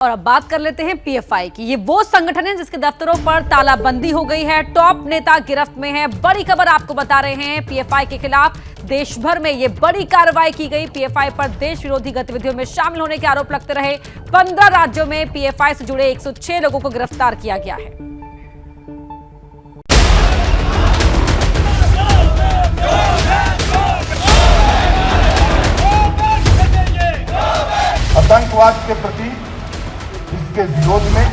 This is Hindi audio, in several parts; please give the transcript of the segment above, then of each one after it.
और अब बात कर लेते हैं पीएफआई की। ये वो संगठन है जिसके दफ्तरों पर तालाबंदी हो गई है, टॉप नेता गिरफ्त में है। बड़ी खबर आपको बता रहे हैं, पीएफआई के खिलाफ देश भर में ये बड़ी कार्रवाई की गई। पीएफआई पर देश विरोधी गतिविधियों में शामिल होने के आरोप लगते रहे 15 राज्यों में पीएफआई से जुड़े 106 लोगों को गिरफ्तार किया गया है। आतंकवाद के प्रति इसके विरोध में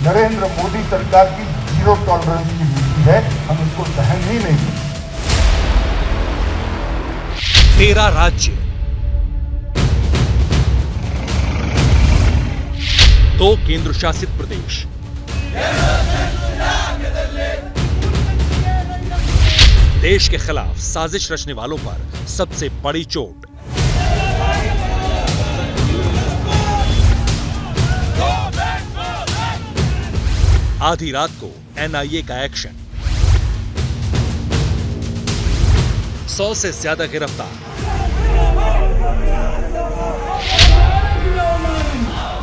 नरेंद्र मोदी सरकार की जीरो टॉलरेंस की नीति है, हम इसको सहन ही नहीं देंगे। 13 राज्य, 2 केंद्र शासित प्रदेश, देश के खिलाफ साजिश रचने वालों पर सबसे बड़ी चोट। आधी रात को एनआईए का एक्शन, 100 से ज्यादा गिरफ्तार।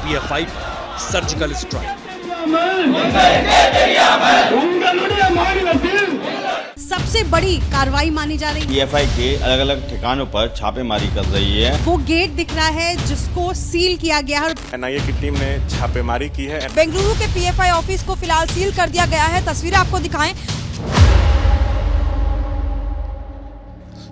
PFI surgical strike. सबसे बड़ी कार्रवाई मानी जा रही है। पीएफआई के अलग अलग ठिकानों पर छापेमारी कर रही है। वो गेट दिख रहा है जिसको सील किया गया है। एनआईए की टीम ने छापेमारी की है। बेंगलुरु के पीएफआई ऑफिस को फिलहाल सील कर दिया गया है। तस्वीरें आपको दिखाएं।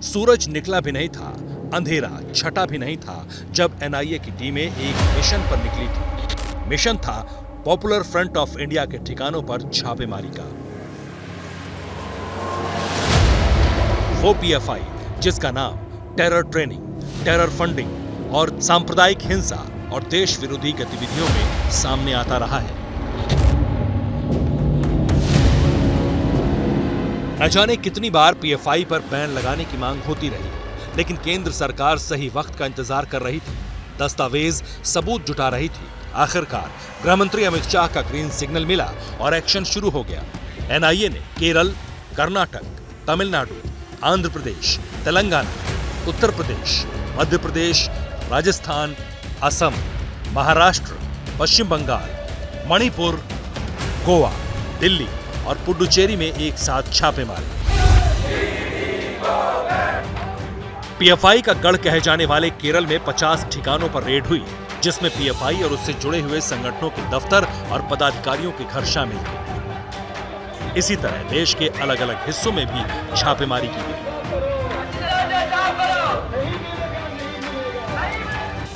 सूरज निकला भी नहीं था, अंधेरा छटा भी नहीं था जब एनआईए की टीमें एक मिशन पर निकली थी। मिशन था पॉपुलर फ्रंट ऑफ इंडिया के ठिकानों पर छापेमारी का। वो पीएफआई जिसका नाम टेरर ट्रेनिंग, टेरर फंडिंग और सांप्रदायिक हिंसा और देश विरोधी गतिविधियों में सामने आता रहा है। न जाने कितनी बार पीएफआई पर बैन लगाने की मांग होती रही, लेकिन केंद्र सरकार सही वक्त का इंतजार कर रही थी, दस्तावेज सबूत जुटा रही थी। आखिरकार गृह मंत्री अमित शाह का ग्रीन सिग्नल मिला और एक्शन शुरू हो गया। एनआईए ने केरल, कर्नाटक, तमिलनाडु, आंध्र प्रदेश, तेलंगाना, उत्तर प्रदेश, मध्य प्रदेश, राजस्थान, असम, महाराष्ट्र, पश्चिम बंगाल, मणिपुर, गोवा, दिल्ली और पुडुचेरी में एक साथ छापे मारे। पीएफआई का गढ़ कहे जाने वाले केरल में 50 ठिकानों पर रेड हुई, जिसमें पीएफआई और उससे जुड़े हुए संगठनों के दफ्तर और पदाधिकारियों के घर शामिल थे। इसी तरह देश के अलग अलग हिस्सों में भी छापेमारी की गई।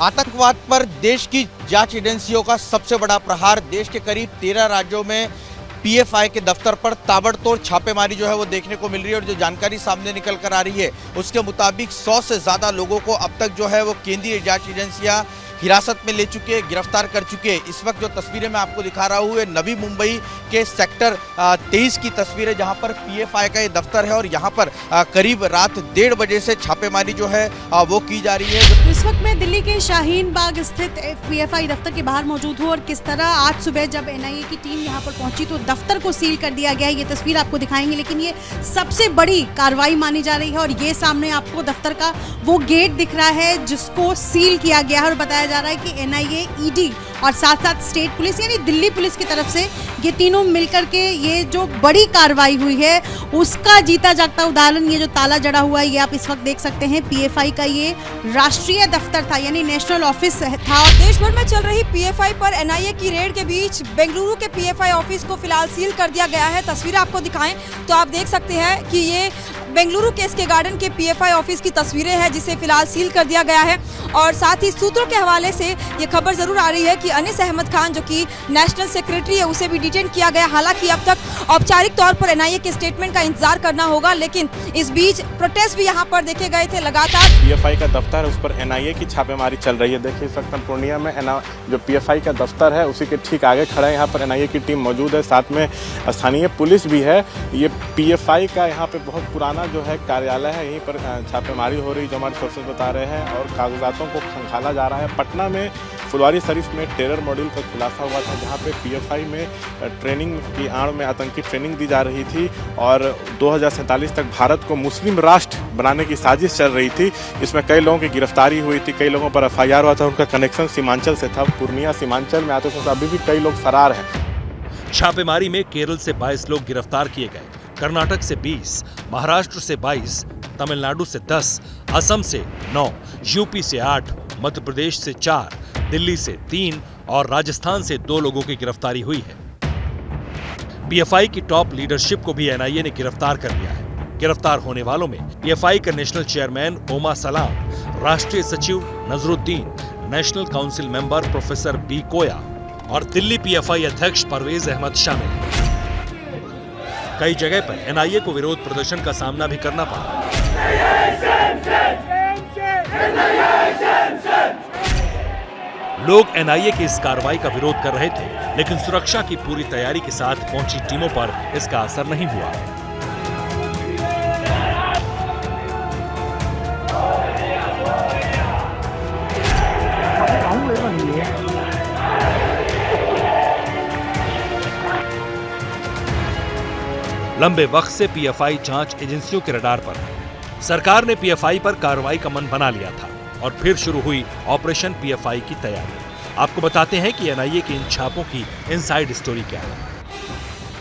आतंकवाद पर देश की जांच एजेंसियों का सबसे बड़ा प्रहार। देश के करीब 13 राज्यों में पीएफआई के दफ्तर पर ताबड़तोड़ छापेमारी जो है वो देखने को मिल रही है। और जो जानकारी सामने निकल कर आ रही है उसके मुताबिक 100 से ज्यादा लोगों को अब तक जो है वो केंद्रीय जांच एजेंसियां हिरासत में ले चुके हैं, गिरफ्तार कर चुके हैं। इस वक्त जो तस्वीरें मैं आपको दिखा रहा हूँ, नवी मुंबई के सेक्टर 23 की तस्वीर है, जहाँ पर पीएफआई का ये दफ्तर है और यहाँ पर करीब रात 1:30 बजे से छापेमारी जो है वो की जा रही है। इस वक्त मैं दिल्ली के शाहीन बाग स्थित पीएफआई दफ्तर के बाहर मौजूद हूँ और किस तरह आज सुबह जब एनआईए की टीम यहाँ पर पहुंची तो दफ्तर को सील कर दिया गया है। ये तस्वीर आपको दिखाएंगे, लेकिन ये सबसे बड़ी कार्रवाई मानी जा रही है। और ये सामने आपको दफ्तर का वो गेट दिख रहा है जिसको सील किया गया है और बताया जा रहा है कि एनआईए, ईडी और साथ साथ स्टेट पुलिस यानी दिल्ली पुलिस की तरफ से ये तीनों मिलकर के ये जो बड़ी कार्रवाई हुई है उसका जीता जागता उदाहरण ये जो ताला जड़ा हुआ है ये आप इस वक्त देख सकते हैं। पीएफआई का ये राष्ट्रीय दफ्तर था यानी नेशनल ऑफिस था। देश भर में चल रही पीएफआई पर एनआईए की रेड के बीच बेंगलुरु के पीएफआई ऑफिस को फिलहाल सील कर दिया गया है। तस्वीरें आपको दिखाएं तो आप देख सकते हैं कि ये बेंगलुरु के एसके गार्डन के पीएफआई ऑफिस की तस्वीरें हैं जिसे फिलहाल सील कर दिया गया है। और साथ ही सूत्रों के हवाले से ये खबर जरूर आ रही है कि अनीस अहमद खान जो कि नेशनल सेक्रेटरी है उसे भी डिटेन किया गया। हालांकि अब तक औपचारिक तौर पर एनआईए के स्टेटमेंट का इंतजार करना होगा, लेकिन इस बीच प्रोटेस्ट भी यहाँ पर देखे गए थे लगातार। पीएफआई का दफ्तर है उस पर एनआईए की छापेमारी चल रही है। देखिए इस वक्त हम पूर्णिया में जो पीएफआई का दफ्तर है उसी के ठीक आगे खड़ा है। यहाँ पर एनआईए की टीम मौजूद है, साथ में स्थानीय पुलिस भी है। ये पीएफआई का यहाँ पे बहुत पुराना जो है कार्यालय है, यहीं पर छापेमारी हो रही जो हमारे सोर्सेज बता रहे हैं और कागजातों को खंगाला जा रहा है। पटना में फुलवारी शरीफ में टेरर मॉड्यूल का खुलासा हुआ था, जहाँ पे पीएफआई में ट्रेनिंग की आड़ में आतंकी ट्रेनिंग दी जा रही थी और 2047 तक भारत को मुस्लिम राष्ट्र बनाने की साजिश चल रही थी। इसमें कई लोगों की गिरफ्तारी हुई थी, कई लोगों पर FIR हुआ था, उनका कनेक्शन सीमांचल से था, पूर्णिया सीमांचल में आते थे। अभी भी कई लोग फरार हैं। छापेमारी में केरल से 22 लोग गिरफ्तार किए गए, कर्नाटक से 20, महाराष्ट्र से 22, तमिलनाडु से 10, असम से 9, यूपी से 8, मध्य प्रदेश से 4, दिल्ली से 3 और राजस्थान से 2 लोगों की गिरफ्तारी हुई है। पीएफआई की टॉप लीडरशिप को भी एनआईए ने गिरफ्तार कर लिया है। गिरफ्तार होने वालों में पीएफआई के नेशनल चेयरमैन ओमा सलाम, राष्ट्रीय सचिव Nazruddin, national council member professor B Koya और दिल्ली पीएफआई अध्यक्ष परवेज अहमद शामिल हैं। कई जगह पर एनआईए को विरोध प्रदर्शन का सामना भी करना पड़ा। लोग एनआईए की इस कार्रवाई का विरोध कर रहे थे, लेकिन सुरक्षा की पूरी तैयारी के साथ पहुंची टीमों पर इसका असर नहीं हुआ। लंबे वक्त से पीएफआई जांच एजेंसियों के रडार पर है। सरकार ने पीएफआई पर कार्रवाई का मन बना लिया था और फिर शुरू हुई ऑपरेशन पीएफआई की तैयारी। आपको बताते हैं कि एनआईए की इन छापों की इनसाइड स्टोरी क्या है।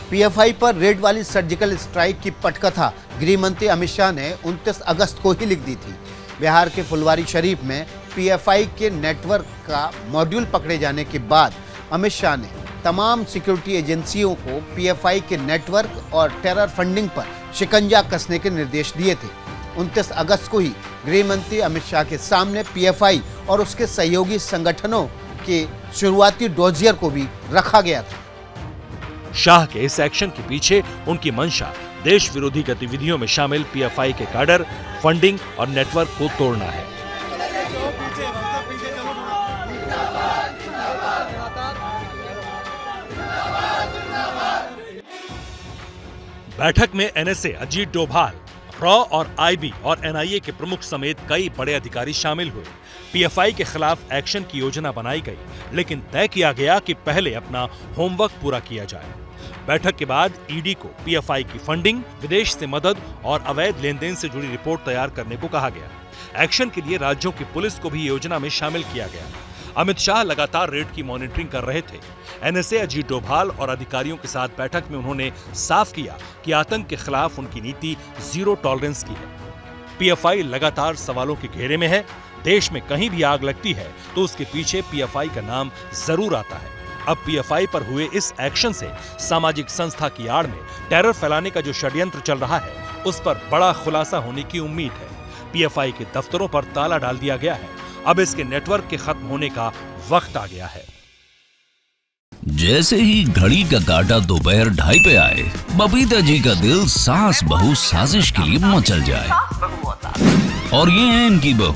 पीएफआई पर रेड वाली सर्जिकल स्ट्राइक की पटकथा गृह मंत्री अमित शाह ने 29 अगस्त को ही लिख दी थी। बिहार के फुलवारी शरीफ में पीएफआई के नेटवर्क का मॉड्यूल पकड़े जाने के बाद अमित शाह ने तमाम सिक्योरिटी एजेंसियों को पीएफआई के नेटवर्क और टेरर फंडिंग पर शिकंजा कसने के निर्देश दिए थे। 29 अगस्त को ही गृह मंत्री अमित शाह के सामने पीएफआई और उसके सहयोगी संगठनों के शुरुआती डोजियर को भी रखा गया था। शाह के इस एक्शन के पीछे उनकी मंशा देश विरोधी गतिविधियों में शामिल पीएफआई के काडर, फंडिंग और नेटवर्क को तोड़ना है। बैठक में एनएसए अजीत डोभाल, रॉ और आईबी और एनआईए के प्रमुख समेत कई बड़े अधिकारी शामिल हुए। पीएफआई के खिलाफ एक्शन की योजना बनाई गई, लेकिन तय किया गया कि पहले अपना होमवर्क पूरा किया जाए। बैठक के बाद ईडी को पीएफआई की फंडिंग, विदेश से मदद और अवैध लेन देन से जुड़ी रिपोर्ट तैयार करने को कहा गया। एक्शन के लिए राज्यों की पुलिस को भी योजना में शामिल किया गया। अमित शाह लगातार रेड की मॉनिटरिंग कर रहे थे। एनएसए अजीत डोभाल और अधिकारियों के साथ बैठक में उन्होंने साफ किया कि आतंक के खिलाफ उनकी नीति जीरो टॉलरेंस की है। पीएफआई लगातार सवालों के घेरे में है। देश में कहीं भी आग लगती है तो उसके पीछे पीएफआई का नाम जरूर आता है। अब पीएफआई पर हुए इस एक्शन से सामाजिक संस्था की आड़ में टेरर फैलाने का जो षड्यंत्र चल रहा है, उस पर बड़ा खुलासा होने की उम्मीद है। पीएफआई के दफ्तरों पर ताला डाल दिया गया है। अब इसके नेटवर्क के खत्म होने का वक्त आ गया है। जैसे ही घड़ी का काटा दोपहर 2:30 पे आए, बबीता जी का दिल सास बहू साजिश के लिए मचल जाए। और ये है इनकी बहू,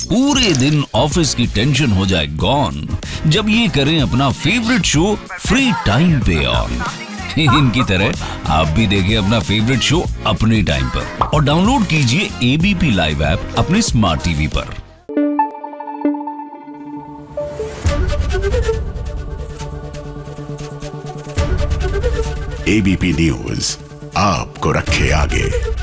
पूरे दिन ऑफिस की टेंशन हो जाए गॉन जब ये करें अपना फेवरेट शो फ्री टाइम पे ऑन। इनकी तरह आप भी देखें अपना फेवरेट शो अपने टाइम पर और डाउनलोड कीजिए एबीपी लाइव ऐप अपने स्मार्ट टीवी पर। एबीपी न्यूज आपको रखे आगे।